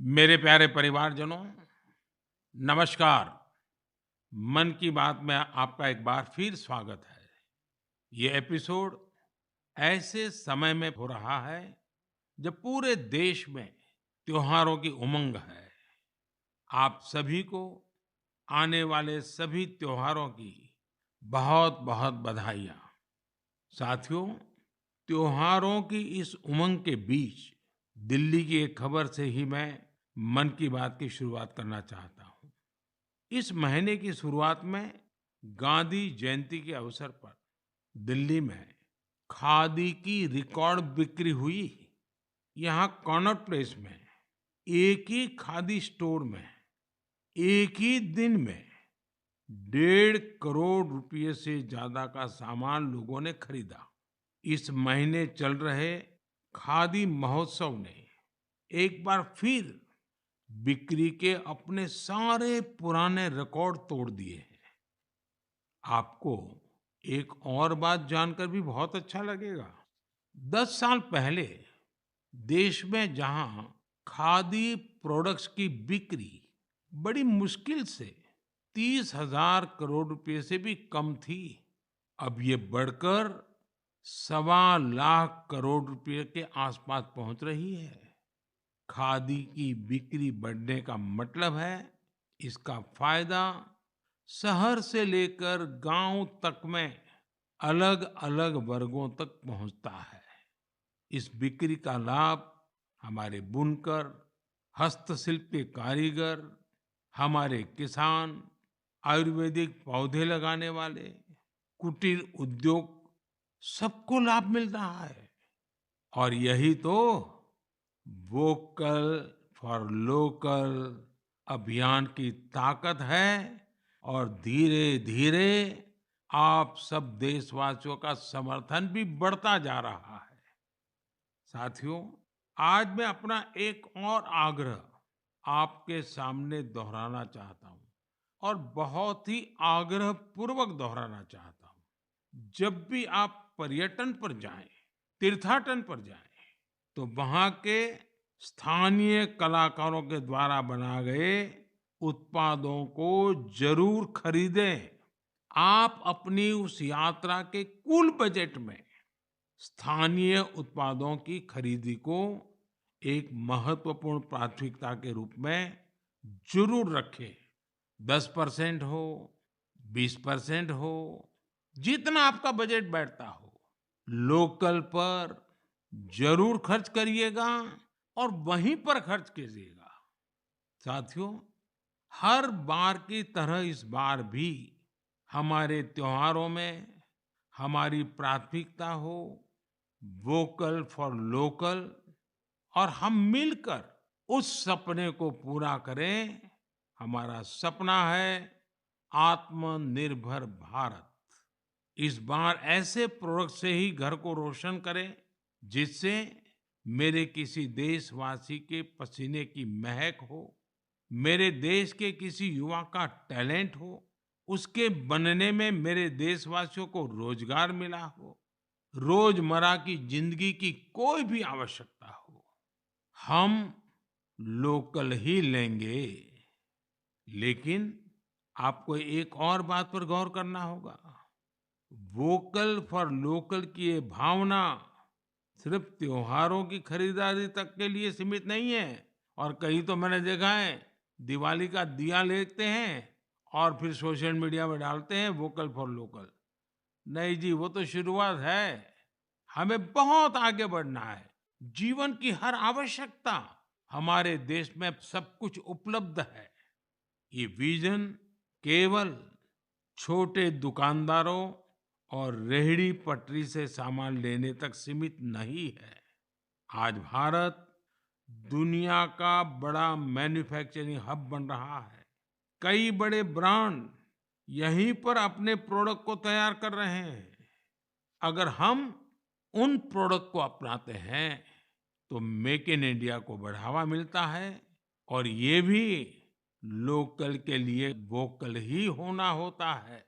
मेरे प्यारे परिवारजनों, नमस्कार। मन की बात में आपका एक बार फिर स्वागत है। ये एपिसोड ऐसे समय में हो रहा है जब पूरे देश में त्योहारों की उमंग है। आप सभी को आने वाले सभी त्योहारों की बहुत-बहुत बधाइयाँ। साथियों, त्योहारों की इस उमंग के बीच दिल्ली की एक खबर से ही मैं मन की बात की शुरुआत करना चाहता हूँ। इस महीने की शुरुआत में गांधी जयंती के अवसर पर दिल्ली में खादी की रिकॉर्ड बिक्री हुई। यहाँ कनॉट प्लेस में एक ही खादी स्टोर में एक ही दिन में 1.5 करोड़ रुपए से ज्यादा का सामान लोगों ने खरीदा। इस महीने चल रहे खादी महोत्सव ने एक बार फिर बिक्री के अपने सारे पुराने रिकॉर्ड तोड़ दिए हैं। आपको एक और बात जानकर भी बहुत अच्छा लगेगा। 10 साल पहले देश में जहां खादी प्रोडक्ट्स की बिक्री बड़ी मुश्किल से 30,000 करोड़ रुपए से भी कम थी, अब ये बढ़कर 1.25 लाख करोड़ रुपए के आसपास पहुंच रही है। खादी की बिक्री बढ़ने का मतलब है इसका फायदा शहर से लेकर गांव तक में अलग-अलग वर्गों तक पहुंचता है। इस बिक्री का लाभ हमारे बुनकर, हस्तशिल्प के कारीगर, हमारे किसान, आयुर्वेदिक पौधे लगाने वाले, कुटीर उद्योग सबको लाभ मिल रहा है। और यही तो वोकल फॉर लोकल अभियान की ताकत है। और धीरे धीरे आप सब देशवासियों का समर्थन भी बढ़ता जा रहा है। साथियों, आज मैं अपना एक और आग्रह आपके सामने दोहराना चाहता हूं और बहुत ही आग्रह पूर्वक दोहराना चाहता हूं। जब भी आप पर्यटन पर जाएं, तीर्थाटन पर जाएं, तो वहां के स्थानीय कलाकारों के द्वारा बनाए गए उत्पादों को जरूर खरीदें। आप अपनी उस यात्रा के कुल बजट में स्थानीय उत्पादों की खरीदी को एक महत्वपूर्ण प्राथमिकता के रूप में जरूर रखें। 10% हो, 20% हो, जितना आपका बजट बैठता हो, लोकल पर जरूर खर्च करिएगा और वहीं पर खर्च कीजिएगा। साथियों, हर बार की तरह इस बार भी हमारे त्योहारों में हमारी प्राथमिकता हो वोकल फॉर लोकल, और हम मिलकर उस सपने को पूरा करें। हमारा सपना है आत्मनिर्भर भारत। इस बार ऐसे प्रोडक्ट से ही घर को रोशन करें जिससे मेरे किसी देशवासी के पसीने की महक हो, मेरे देश के किसी युवा का टैलेंट हो, उसके बनने में मेरे देशवासियों को रोजगार मिला हो, रोजमर्रा की जिंदगी की कोई भी आवश्यकता हो, हम लोकल ही लेंगे। लेकिन आपको एक और बात पर गौर करना होगा। वोकल फॉर लोकल की ये भावना सिर्फ त्योहारों की खरीदारी तक के लिए सीमित नहीं है। और कहीं तो मैंने देखा है दिवाली का दिया लेते हैं और फिर सोशल मीडिया में डालते हैं वोकल फॉर लोकल। नहीं जी, वो तो शुरुआत है। हमें बहुत आगे बढ़ना है। जीवन की हर आवश्यकता हमारे देश में सब कुछ उपलब्ध है। ये विजन केवल छोटे दुकानदारों और रेहड़ी पटरी से सामान लेने तक सीमित नहीं है। आज भारत दुनिया का बड़ा मैन्युफैक्चरिंग हब बन रहा है। कई बड़े ब्रांड यहीं पर अपने प्रोडक्ट को तैयार कर रहे हैं। अगर हम उन प्रोडक्ट को अपनाते हैं तो मेक इन इंडिया को बढ़ावा मिलता है। और ये भी लोकल के लिए वोकल ही होना होता है।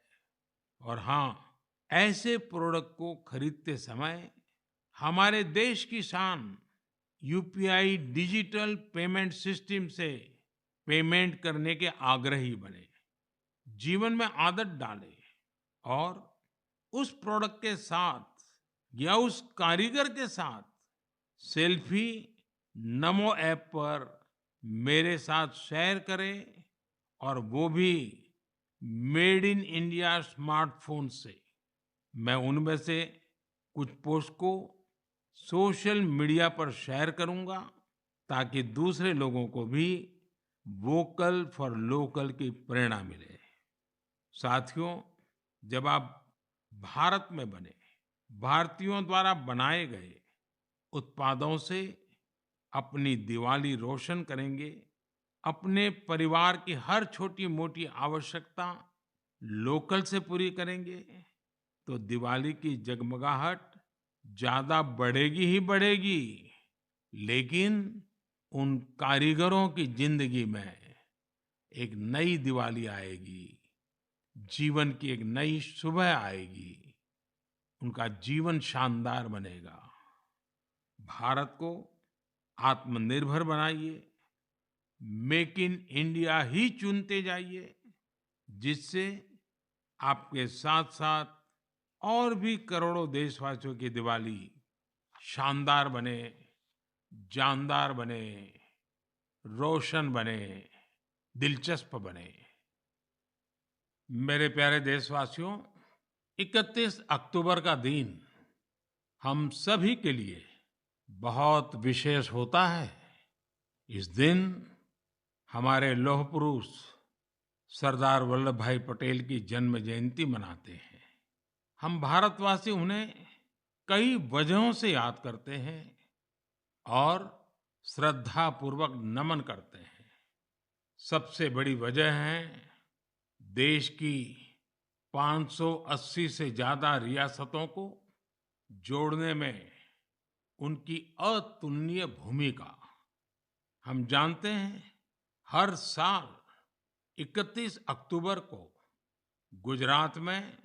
और हाँ, ऐसे प्रोडक्ट को खरीदते समय हमारे देश की शान यूपीआई डिजिटल पेमेंट सिस्टम से पेमेंट करने के आग्रही बने, जीवन में आदत डालें और उस प्रोडक्ट के साथ या उस कारीगर के साथ सेल्फी नमो ऐप पर मेरे साथ शेयर करें, और वो भी मेड इन इंडिया स्मार्टफोन से। मैं उनमें से कुछ पोस्ट को सोशल मीडिया पर शेयर करूंगा, ताकि दूसरे लोगों को भी वोकल फॉर लोकल की प्रेरणा मिले। साथियों, जब आप भारत में बने, भारतीयों द्वारा बनाए गए उत्पादों से अपनी दिवाली रोशन करेंगे, अपने परिवार की हर छोटी मोटी आवश्यकता लोकल से पूरी करेंगे, तो दिवाली की जगमगाहट ज्यादा बढ़ेगी ही बढ़ेगी, लेकिन उन कारीगरों की जिंदगी में एक नई दिवाली आएगी, जीवन की एक नई सुबह आएगी, उनका जीवन शानदार बनेगा। भारत को आत्मनिर्भर बनाइए, मेक इन इंडिया ही चुनते जाइए, जिससे आपके साथ साथ और भी करोड़ों देशवासियों की दिवाली शानदार बने, जानदार बने, रोशन बने, दिलचस्प बने। मेरे प्यारे देशवासियों, 31 अक्टूबर का दिन हम सभी के लिए बहुत विशेष होता है। इस दिन हमारे लौह पुरुष सरदार वल्लभ भाई पटेल की जन्म जयंती मनाते हैं। हम भारतवासी उन्हें कई वजहों से याद करते हैं और श्रद्धा पूर्वक नमन करते हैं। सबसे बड़ी वजह है देश की 580 से ज्यादा रियासतों को जोड़ने में उनकी अतुलनीय भूमिका। हम जानते हैं, हर साल 31 अक्टूबर को गुजरात में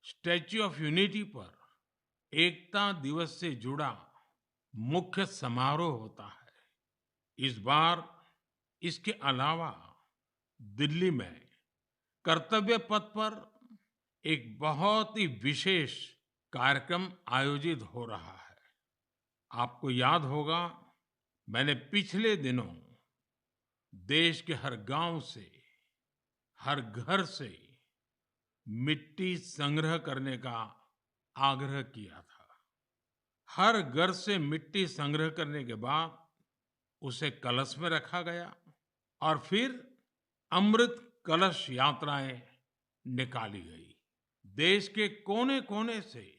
स्टैच्यू ऑफ यूनिटी पर एकता दिवस से जुड़ा मुख्य समारोह होता है। इस बार इसके अलावा दिल्ली में कर्तव्य पथ पर एक बहुत ही विशेष कार्यक्रम आयोजित हो रहा है। आपको याद होगा, मैंने पिछले दिनों देश के हर गांव से, हर घर से मिट्टी संग्रह करने का आग्रह किया था। हर घर से मिट्टी संग्रह करने के बाद उसे कलश में रखा गया और फिर अमृत कलश यात्राएं निकाली गई। देश के कोने-कोने से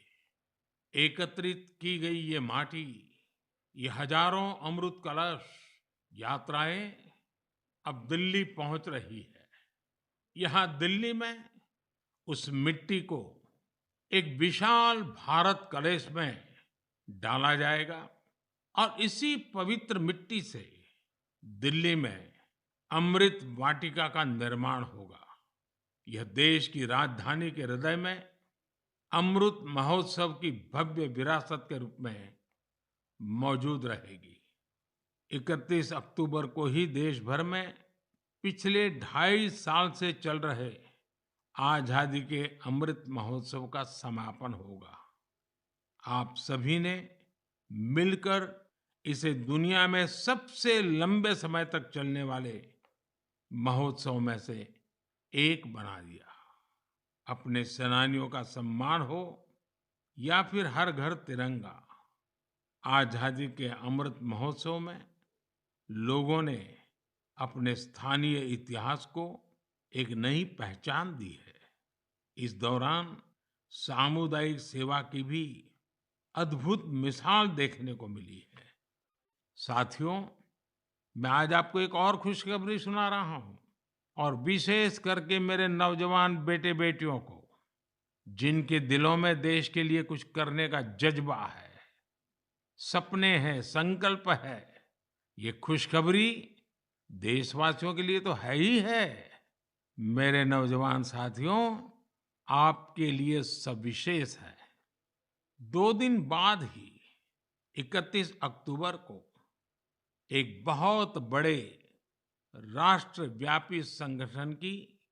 एकत्रित की गई ये माटी, ये हजारों अमृत कलश यात्राएं अब दिल्ली पहुंच रही है। यहाँ दिल्ली में उस मिट्टी को एक विशाल भारत कलश में डाला जाएगा और इसी पवित्र मिट्टी से दिल्ली में अमृत वाटिका का निर्माण होगा। यह देश की राजधानी के हृदय में अमृत महोत्सव की भव्य विरासत के रूप में मौजूद रहेगी। 31 अक्टूबर को ही देश भर में पिछले 2.5 साल से चल रहे आजादी के अमृत महोत्सव का समापन होगा। आप सभी ने मिलकर इसे दुनिया में सबसे लंबे समय तक चलने वाले महोत्सव में से एक बना दिया। अपने सेनानियों का सम्मान हो या फिर हर घर तिरंगा, आजादी के अमृत महोत्सव में लोगों ने अपने स्थानीय इतिहास को एक नई पहचान दी है। इस दौरान सामुदायिक सेवा की भी अद्भुत मिसाल देखने को मिली है। साथियों, मैं आज आपको एक और खुशखबरी सुना रहा हूं, और विशेष करके मेरे नौजवान बेटे बेटियों को, जिनके दिलों में देश के लिए कुछ करने का जज्बा है, सपने हैं, संकल्प है। ये खुशखबरी देशवासियों के लिए तो है ही है। मेरे नौजवान साथियों, आपके लिए सविशेष है। 2 दिन बाद ही 31 अक्टूबर को एक बहुत बड़े राष्ट्रव्यापी संगठन की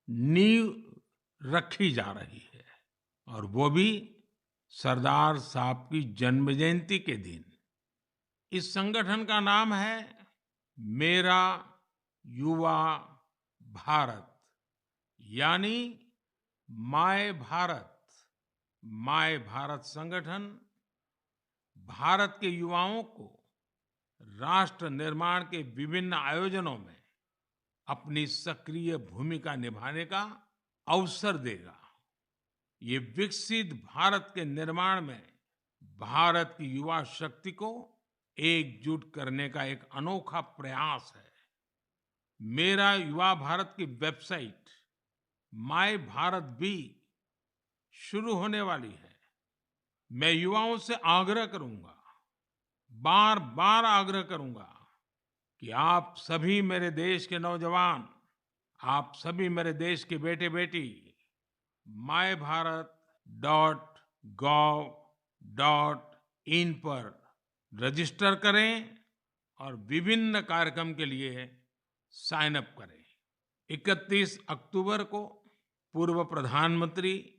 नींव रखी जा रही है और वो भी सरदार साहब की जन्म जयंती के दिन। इस संगठन का नाम है मेरा युवा भारत, यानी माय भारत। माय भारत संगठन भारत के युवाओं को राष्ट्र निर्माण के विभिन्न आयोजनों में अपनी सक्रिय भूमिका निभाने का अवसर देगा। ये विकसित भारत के निर्माण में भारत की युवा शक्ति को एकजुट करने का एक अनोखा प्रयास है। मेरा युवा भारत की वेबसाइट माय भारत भी शुरू होने वाली है। मैं युवाओं से आग्रह करूंगा, बार बार आग्रह करूंगा कि आप सभी मेरे देश के नौजवान, आप सभी मेरे देश के बेटे बेटी MyBharat.gov.in पर रजिस्टर करें और विभिन्न कार्यक्रम के लिए साइन अप करें। 31 अक्टूबर को पूर्व प्रधानमंत्री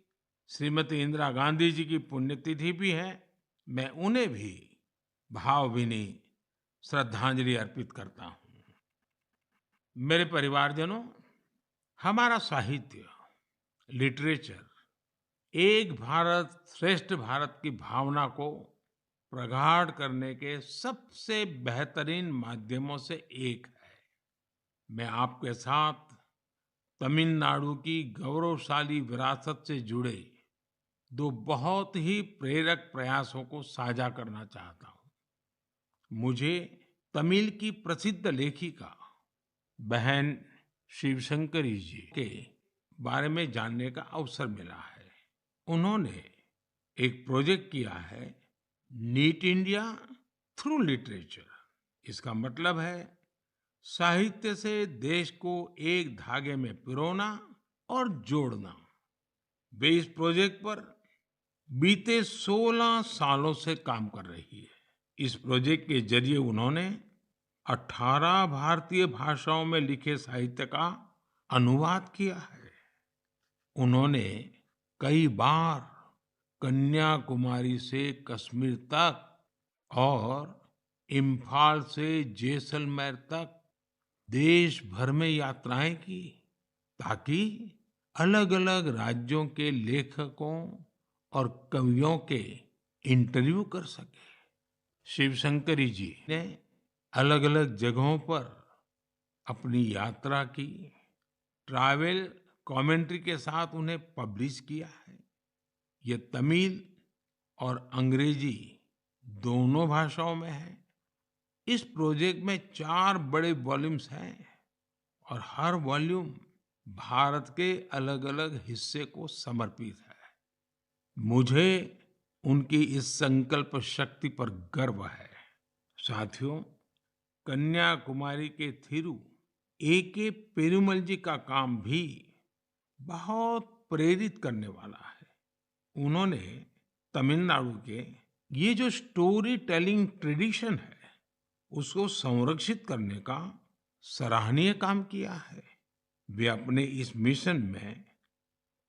श्रीमती इंदिरा गांधी जी की पुण्यतिथि भी है। मैं उन्हें भी भावभीनी श्रद्धांजलि अर्पित करता हूं। मेरे परिवारजनों, हमारा साहित्य, लिटरेचर एक भारत श्रेष्ठ भारत की भावना को प्रगाढ़ करने के सबसे बेहतरीन माध्यमों से एक है। मैं आपके साथ तमिलनाडु की गौरवशाली विरासत से जुड़े दो बहुत ही प्रेरक प्रयासों को साझा करना चाहता हूं। मुझे तमिल की प्रसिद्ध लेखिका बहन शिवशंकरी जी के बारे में जानने का अवसर मिला है। उन्होंने एक प्रोजेक्ट किया है, नीट इंडिया थ्रू लिटरेचर। इसका मतलब है साहित्य से देश को एक धागे में पिरोना और जोड़ना। वे इस प्रोजेक्ट पर बीते 16 सालों से काम कर रही है। इस प्रोजेक्ट के जरिए उन्होंने 18 भारतीय भाषाओं में लिखे साहित्य का अनुवाद किया है। उन्होंने कई बार कन्याकुमारी से कश्मीर तक और इम्फाल से जैसलमेर तक देश भर में यात्राएं की, ताकि अलग-अलग राज्यों के लेखकों और कवियों के इंटरव्यू कर सके। शिवशंकरी जी ने अलग-अलग जगहों पर अपनी यात्रा की, ट्रैवल कमेंट्री के साथ उन्हें पब्लिश किया है। ये तमिल और अंग्रेजी दोनों भाषाओं में है। इस प्रोजेक्ट में 4 बड़े वॉल्यूम्स हैं और हर वॉल्यूम भारत के अलग-अलग हिस्से को समर्पित है। मुझे उनकी इस संकल्प शक्ति पर गर्व है। साथियों, कन्याकुमारी के थिरु A.K. पेरुमल जी का काम भी बहुत प्रेरित करने वाला है। उन्होंने तमिलनाडु के ये जो स्टोरी टेलिंग ट्रेडिशन है, उसको संरक्षित करने का सराहनीय काम किया है। वे अपने इस मिशन में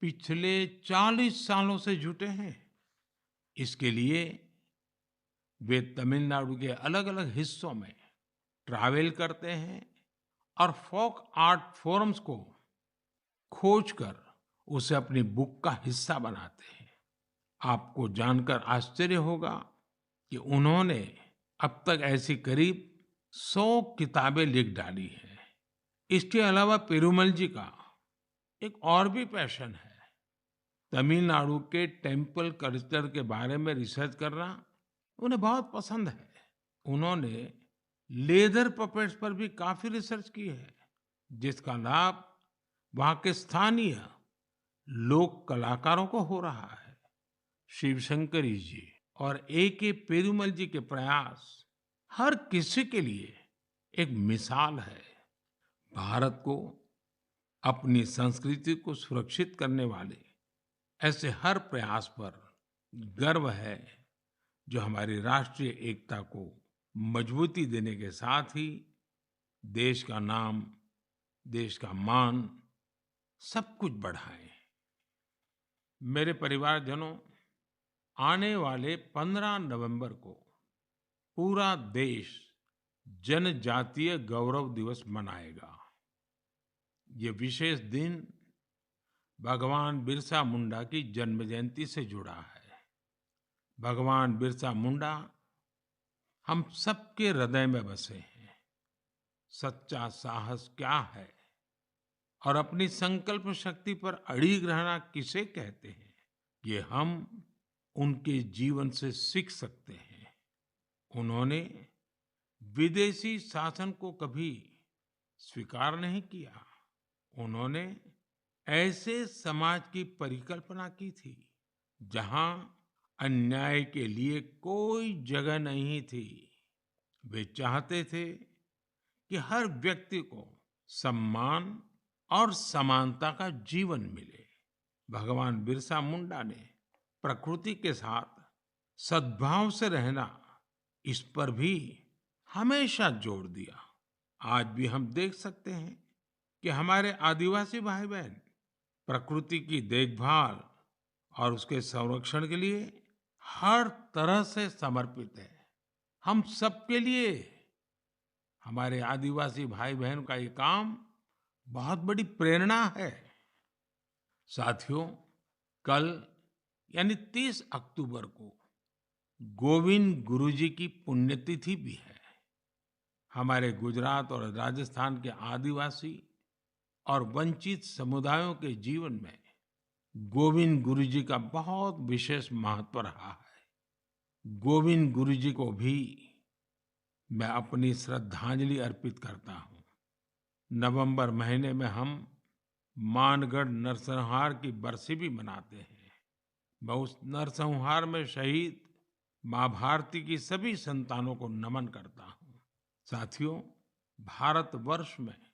पिछले 40 सालों से जुटे हैं। इसके लिए वे तमिलनाडु के अलग-अलग हिस्सों में ट्रैवल करते हैं और फोक आर्ट फोरम्स को खोजकर उसे अपनी बुक का हिस्सा बनाते हैं। आपको जानकर आश्चर्य होगा कि उन्होंने अब तक ऐसी करीब 100 किताबें लिख डाली हैं। इसके अलावा पेरुमल जी का एक और भी पैशन है। तमिलनाडु के टेम्पल कल्चर के बारे में रिसर्च करना उन्हें बहुत पसंद है। उन्होंने लेदर पपेट्स पर भी काफी रिसर्च की है, जिसका लाभ वहाँ के स्थानीय लोक कलाकारों को हो रहा है। शिवशंकरी जी और A.K. पेरुमल जी के प्रयास हर किसी के लिए एक मिसाल है। भारत को अपनी संस्कृति को सुरक्षित करने वाले ऐसे हर प्रयास पर गर्व है, जो हमारी राष्ट्रीय एकता को मजबूती देने के साथ ही देश का नाम, देश का मान सब कुछ बढ़ाएं। मेरे परिवारजनों, आने वाले 15 नवंबर को पूरा देश जनजातीय गौरव दिवस मनाएगा। ये विशेष दिन भगवान बिरसा मुंडा की जन्म जयंती से जुड़ा है। भगवान बिरसा मुंडा हम सबके हृदय में बसे हैं। सच्चा साहस क्या है और अपनी संकल्प शक्ति पर अड़िग रहना किसे कहते हैं, ये हम उनके जीवन से सीख सकते हैं। उन्होंने विदेशी शासन को कभी स्वीकार नहीं किया। उन्होंने ऐसे समाज की परिकल्पना की थी जहां अन्याय के लिए कोई जगह नहीं थी। वे चाहते थे कि हर व्यक्ति को सम्मान और समानता का जीवन मिले। भगवान बिरसा मुंडा ने प्रकृति के साथ सद्भाव से रहना, इस पर भी हमेशा जोर दिया। आज भी हम देख सकते हैं कि हमारे आदिवासी भाई बहन प्रकृति की देखभाल और उसके संरक्षण के लिए हर तरह से समर्पित है। हम सबके लिए हमारे आदिवासी भाई बहन का ये काम बहुत बड़ी प्रेरणा है। साथियों, कल यानी 30 अक्टूबर को गोविंद गुरु जी की पुण्यतिथि भी है। हमारे गुजरात और राजस्थान के आदिवासी और वंचित समुदायों के जीवन में गोविंद गुरु जी का बहुत विशेष महत्व रहा है। गोविंद गुरु जी को भी मैं अपनी श्रद्धांजलि अर्पित करता हूँ। नवंबर महीने में हम मानगढ़ नरसंहार की बरसी भी मनाते हैं। मैं उस नरसंहार में शहीद माँ भारती की सभी संतानों को नमन करता हूँ। साथियों, भारतवर्ष में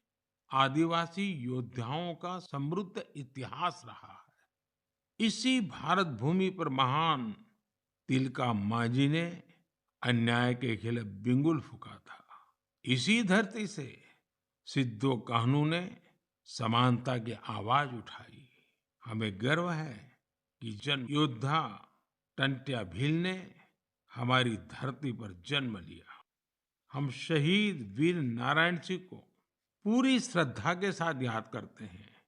आदिवासी योद्धाओं का समृद्ध इतिहास रहा है। इसी भारत भूमि पर महान तिलका मांझी ने अन्याय के खिलाफ बिगुल फूंका था। इसी धरती से सिद्धो कान्हू ने समानता की आवाज उठाई। हमें गर्व है कि जन योद्धा टंट्या भील ने हमारी धरती पर जन्म लिया। हम शहीद वीर नारायण सिंह को पूरी श्रद्धा के साथ याद करते हैं,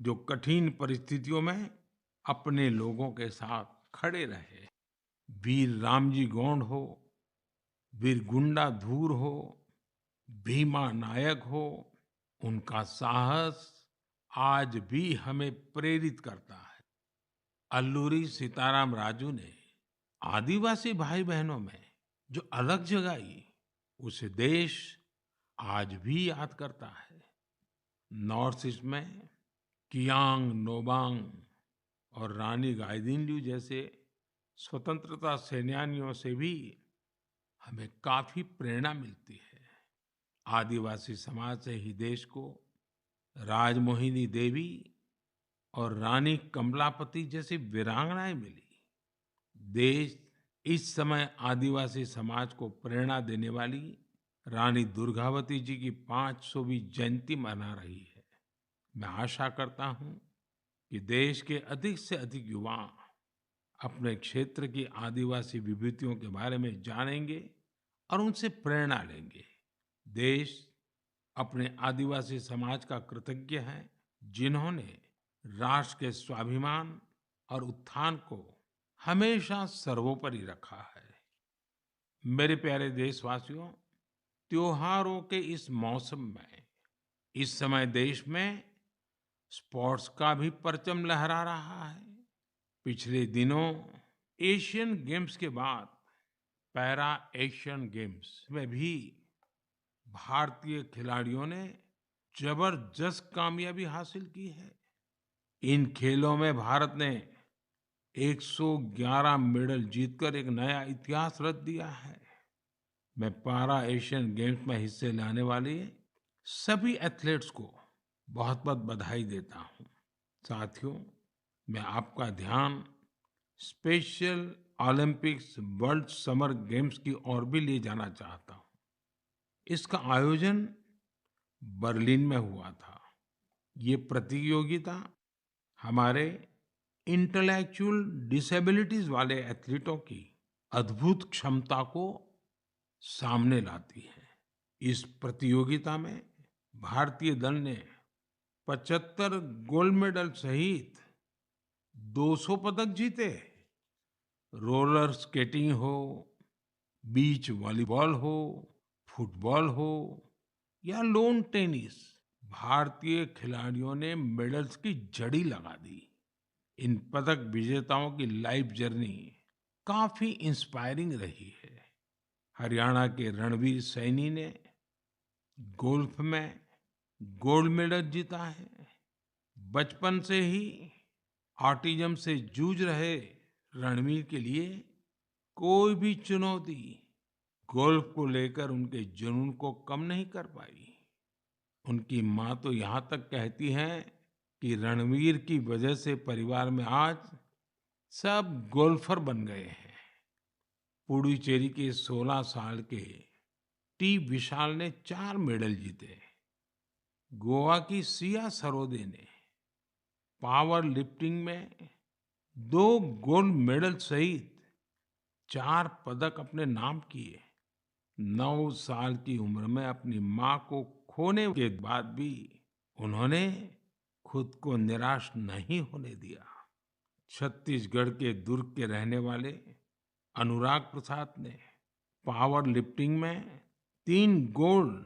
जो कठिन परिस्थितियों में अपने लोगों के साथ खड़े रहे। वीर रामजी गोंड हो, वीर गुंडा धूर हो, भीमा नायक हो, उनका साहस आज भी हमें प्रेरित करता है। अल्लूरी सीताराम राजू ने आदिवासी भाई बहनों में जो अलग जगाई, उसे देश आज भी याद करता है। नॉर्थ ईस्ट में कियांग नोबांग और रानी गाइदिन्ल्यू जैसे स्वतंत्रता सेनानियों से भी हमें काफी प्रेरणा मिलती है। आदिवासी समाज से ही देश को राजमोहिनी देवी और रानी कमलापति जैसी वीरांगनाएं मिली। देश इस समय आदिवासी समाज को प्रेरणा देने वाली रानी दुर्गावती जी की 500वीं जयंती मना रही है। मैं आशा करता हूं कि देश के अधिक से अधिक युवा अपने क्षेत्र की आदिवासी विभूतियों के बारे में जानेंगे और उनसे प्रेरणा लेंगे। देश अपने आदिवासी समाज का कृतज्ञ है, जिन्होंने राष्ट्र के स्वाभिमान और उत्थान को हमेशा सर्वोपरि रखा है। मेरे प्यारे देशवासियों, त्योहारों के इस मौसम में इस समय देश में स्पोर्ट्स का भी परचम लहरा रहा है। पिछले दिनों एशियन गेम्स के बाद पैरा एशियन गेम्स में भी भारतीय खिलाड़ियों ने जबरदस्त कामयाबी हासिल की है। इन खेलों में भारत ने 111 मेडल जीतकर एक नया इतिहास रच दिया है। मैं पैरा एशियन गेम्स में हिस्से लेने वाले सभी एथलीट्स को बहुत-बहुत बधाई देता हूं। साथियों, मैं आपका ध्यान special Olympics world summer games की ओर भी ले जाना चाहता हूँ। इसका आयोजन बर्लिन में हुआ था। ये प्रतियोगिता हमारे इंटेलेक्चुअल डिसेबिलिटीज वाले एथलीटों की अद्भुत क्षमता को सामने लाती है। इस प्रतियोगिता में भारतीय दल ने 75 गोल्ड मेडल सहित 200 पदक जीते। रोलर स्केटिंग हो, बीच वॉलीबॉल हो, फुटबॉल हो या लोन टेनिस, भारतीय खिलाड़ियों ने मेडल्स की झड़ी लगा दी। इन पदक विजेताओं की लाइफ जर्नी काफी इंस्पायरिंग रही है। हरियाणा के रणवीर सैनी ने गोल्फ में गोल्ड मेडल जीता है। बचपन से ही ऑटिज्म से जूझ रहे रणवीर के लिए कोई भी चुनौती गोल्फ को लेकर उनके जुनून को कम नहीं कर पाई। उनकी माँ तो यहाँ तक कहती हैं कि रणवीर की वजह से परिवार में आज सब गोल्फर बन गए हैं। पुडुचेरी के 16 साल के टी विशाल ने 4 मेडल जीते। गोवा की सिया सरोदे ने पावर लिफ्टिंग में 2 गोल्ड मेडल सहित 4 पदक अपने नाम किए। 9 साल की उम्र में अपनी माँ को खोने के बाद भी उन्होंने खुद को निराश नहीं होने दिया। छत्तीसगढ़ के दुर्ग के रहने वाले अनुराग प्रसाद ने पावर लिफ्टिंग में 3 गोल्ड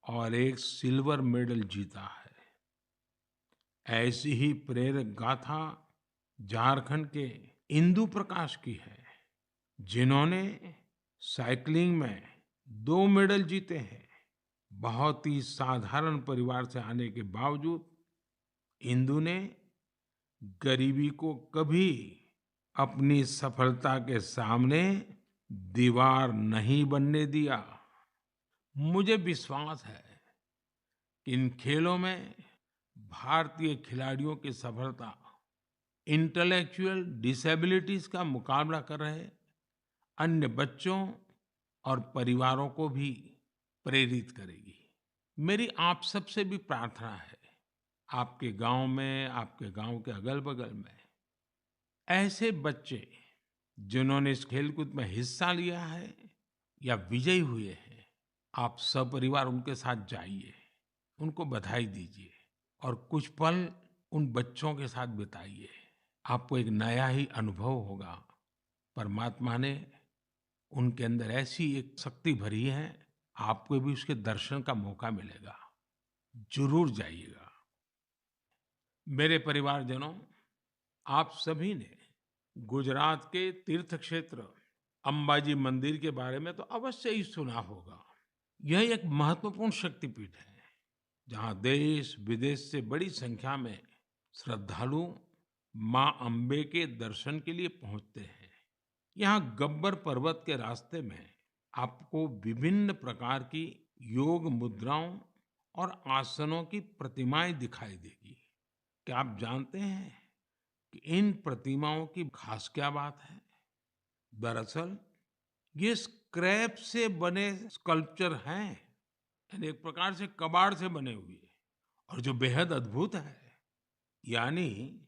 और 1 सिल्वर मेडल जीता है। ऐसी ही प्रेरक गाथा झारखंड के इंदु प्रकाश की है, जिन्होंने साइकिलिंग में 2 मेडल जीते हैं। बहुत ही साधारण परिवार से आने के बावजूद इंदु ने गरीबी को कभी अपनी सफलता के सामने दीवार नहीं बनने दिया। मुझे विश्वास है कि इन खेलों में भारतीय खिलाड़ियों की सफलता इंटेलेक्चुअल डिसेबिलिटीज का मुकाबला कर रहे अन्य बच्चों और परिवारों को भी प्रेरित करेगी। मेरी आप सबसे भी प्रार्थना है, आपके गांव में, आपके गांव के अगल-बगल में ऐसे बच्चे जिन्होंने इस खेलकूद में हिस्सा लिया है या विजयी हुए हैं, आप सपरिवार उनके साथ जाइए, उनको बधाई दीजिए और कुछ पल उन बच्चों के साथ बिताइए। आपको एक नया ही अनुभव होगा। परमात्मा ने उनके अंदर ऐसी एक शक्ति भरी है, आपको भी उसके दर्शन का मौका मिलेगा। जरूर जाइएगा। मेरे परिवारजनों, आप सभी ने गुजरात के तीर्थ क्षेत्र अंबाजी मंदिर के बारे में तो अवश्य ही सुना होगा। यह एक महत्वपूर्ण शक्तिपीठ है, जहां देश विदेश से बड़ी संख्या में श्रद्धालु मां अंबे के दर्शन के लिए पहुंचते हैं। यहाँ गब्बर पर्वत के रास्ते में आपको विभिन्न प्रकार की योग मुद्राओं और आसनों की प्रतिमाएं दिखाई देगी। क्या आप जानते हैं कि इन प्रतिमाओं की खास क्या बात है? दरअसल ये स्क्रैप से बने स्कल्पचर हैं, यानी एक प्रकार से कबाड़ से बने हुए, और जो बेहद अद्भुत है। यानी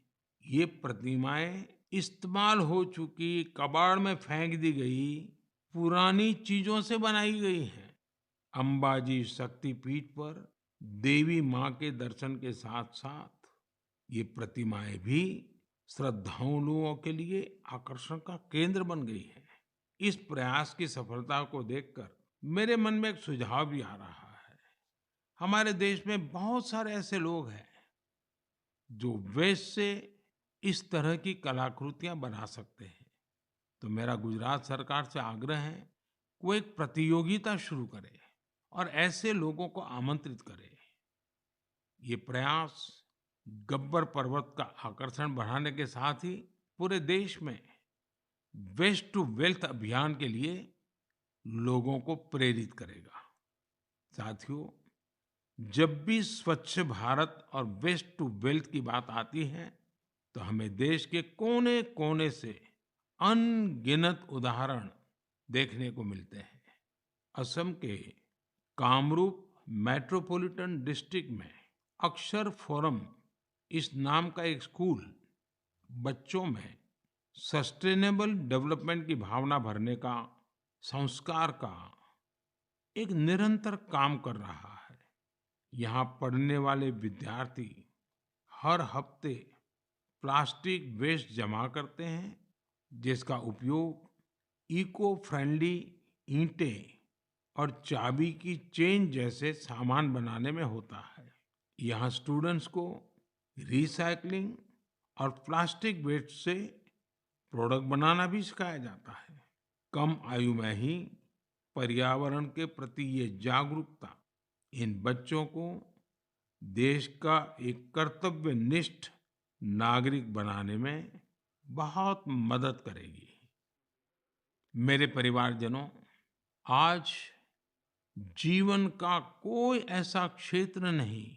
ये प्रतिमाएं इस्तेमाल हो चुकी, कबाड़ में फेंक दी गई पुरानी चीजों से बनाई गई हैं। अंबाजी शक्तिपीठ पर देवी मां के दर्शन के साथ साथ ये प्रतिमाएं भी श्रद्धालुओं के लिए आकर्षण का केंद्र बन गई है। इस प्रयास की सफलता को देखकर मेरे मन में एक सुझाव भी आ रहा है। हमारे देश में बहुत सारे ऐसे लोग हैं जो वेस्ट से इस तरह की कलाकृतियां बना सकते हैं। तो मेरा गुजरात सरकार से आग्रह है, वो एक प्रतियोगिता शुरू करे और ऐसे लोगों को आमंत्रित करे। ये प्रयास गब्बर पर्वत का आकर्षण बढ़ाने के साथ ही पूरे देश में वेस्ट टू वेल्थ अभियान के लिए लोगों को प्रेरित करेगा। साथियों, जब भी स्वच्छ भारत और वेस्ट टू वेल्थ की बात आती है, तो हमें देश के कोने-कोने से अनगिनत उदाहरण देखने को मिलते हैं। असम के कामरूप मेट्रोपॉलिटन डिस्ट्रिक्ट में अक्षर फोरम इस नाम का एक स्कूल बच्चों में सस्टेनेबल डेवलपमेंट की भावना भरने का, संस्कार का एक निरंतर काम कर रहा है। यहाँ पढ़ने वाले विद्यार्थी हर हफ्ते प्लास्टिक वेस्ट जमा करते हैं, जिसका उपयोग इको फ्रेंडली ईंटें और चाबी की चेन जैसे सामान बनाने में होता है। यहाँ स्टूडेंट्स को रिसाइकलिंग और प्लास्टिक वेस्ट से प्रोडक्ट बनाना भी सिखाया जाता है। कम आयु में ही पर्यावरण के प्रति ये जागरूकता इन बच्चों को देश का एक कर्तव्यनिष्ठ नागरिक बनाने में बहुत मदद करेगी। मेरे परिवारजनों, आज जीवन का कोई ऐसा क्षेत्र नहीं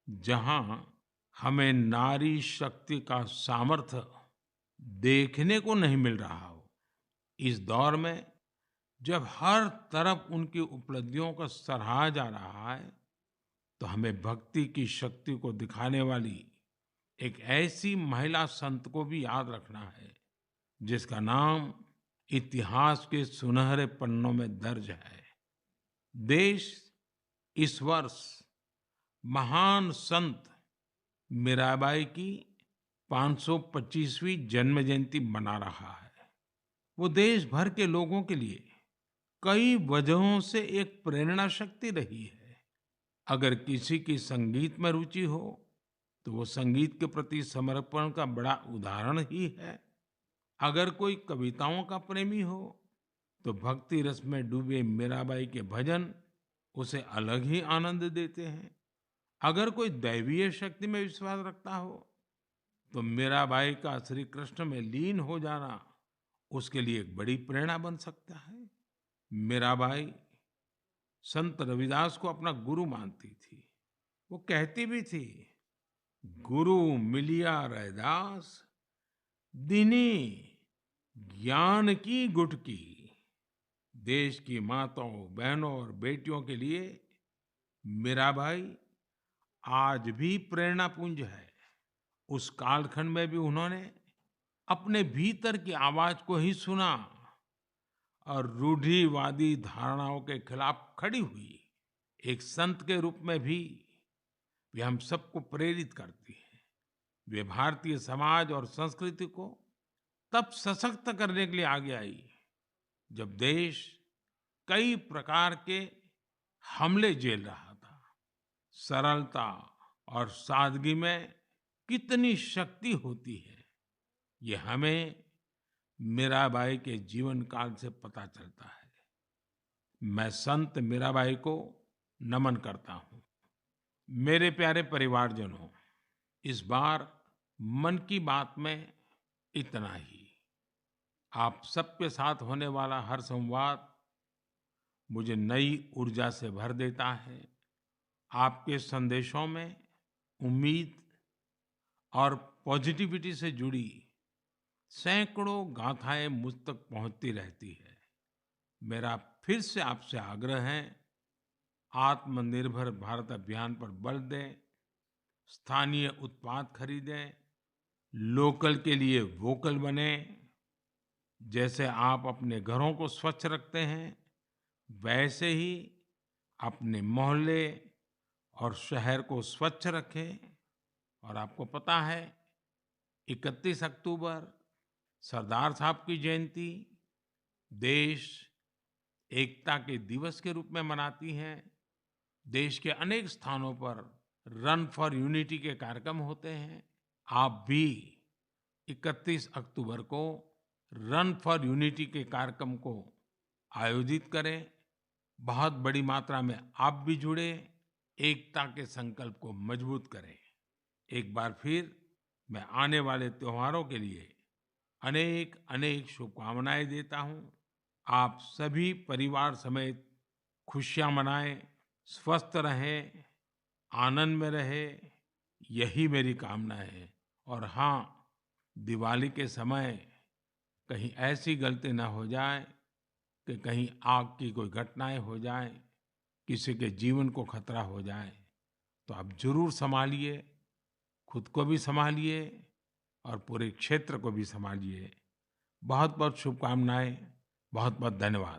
जहां हमें नारी शक्ति का सामर्थ्य देखने को नहीं मिल रहा हो। इस दौर में जब हर तरफ उनकी उपलब्धियों को सराहा जा रहा है, तो हमें भक्ति की शक्ति को दिखाने वाली एक ऐसी महिला संत को भी याद रखना है, जिसका नाम इतिहास के सुनहरे पन्नों में दर्ज है। देश इस वर्ष महान संत मीराबाई की 525वीं जन्म जयंती मना रहा है। वो देश भर के लोगों के लिए कई वजहों से एक प्रेरणा शक्ति रही है। अगर किसी की संगीत में रुचि हो, तो वो संगीत के प्रति समर्पण का बड़ा उदाहरण ही है। अगर कोई कविताओं का प्रेमी हो, तो भक्ति रस में डूबे मीराबाई के भजन उसे अलग ही आनंद देते हैं। अगर कोई दैवीय शक्ति में विश्वास रखता हो, तो मीराबाई का श्री कृष्ण में लीन हो जाना उसके लिए एक बड़ी प्रेरणा बन सकता है। मीराबाई संत रविदास को अपना गुरु मानती थी। वो कहती भी थी, गुरु मिलिया रैदास दीनी ज्ञान की गुटकी। देश की माताओं, बहनों और बेटियों के लिए मीराबाई आज भी प्रेरणा पुंज है। उस कालखंड में भी उन्होंने अपने भीतर की आवाज को ही सुना और रूढ़िवादी धारणाओं के खिलाफ खड़ी हुई। एक संत के रूप में भी वे हम सबको प्रेरित करती है। वे भारतीय समाज और संस्कृति को तब सशक्त करने के लिए आगे आई, जब देश कई प्रकार के हमले झेल रहा था। सरलता और सादगी में कितनी शक्ति होती है, ये हमें मीराबाई के जीवन काल से पता चलता है। मैं संत मीराबाई को नमन करता हूँ। मेरे प्यारे परिवारजनों, इस बार मन की बात में इतना ही। आप सबके साथ होने वाला हर संवाद मुझे नई ऊर्जा से भर देता है। आपके संदेशों में उम्मीद और पॉजिटिविटी से जुड़ी सैकड़ों गाथाएं मुझ तक पहुंचती रहती है। मेरा फिर से आपसे आग्रह है, आत्मनिर्भर भारत अभियान पर बल दें, स्थानीय उत्पाद खरीदें, लोकल के लिए वोकल बने। जैसे आप अपने घरों को स्वच्छ रखते हैं, वैसे ही अपने मोहल्ले और शहर को स्वच्छ रखें। और आपको पता है, 31 अक्टूबर सरदार साहब की जयंती देश एकता के दिवस के रूप में मनाती है। देश के अनेक स्थानों पर रन फॉर यूनिटी के कार्यक्रम होते हैं। आप भी 31 अक्टूबर को रन फॉर यूनिटी के कार्यक्रम को आयोजित करें। बहुत बड़ी मात्रा में आप भी जुड़े, एकता के संकल्प को मजबूत करें। एक बार फिर मैं आने वाले त्योहारों के लिए अनेक अनेक शुभकामनाएं देता हूं। आप सभी परिवार समेत खुशियां मनाएं, स्वस्थ रहें, आनंद में रहें, यही मेरी कामना है। और हाँ, दिवाली के समय कहीं ऐसी गलती ना हो जाए कि कहीं आग की कोई घटनाएं हो जाए, किसी के जीवन को खतरा हो जाए। तो आप जरूर संभालिए, खुद को भी संभालिए और पूरे क्षेत्र को भी संभालिए। बहुत बहुत शुभकामनाएं। बहुत बहुत धन्यवाद।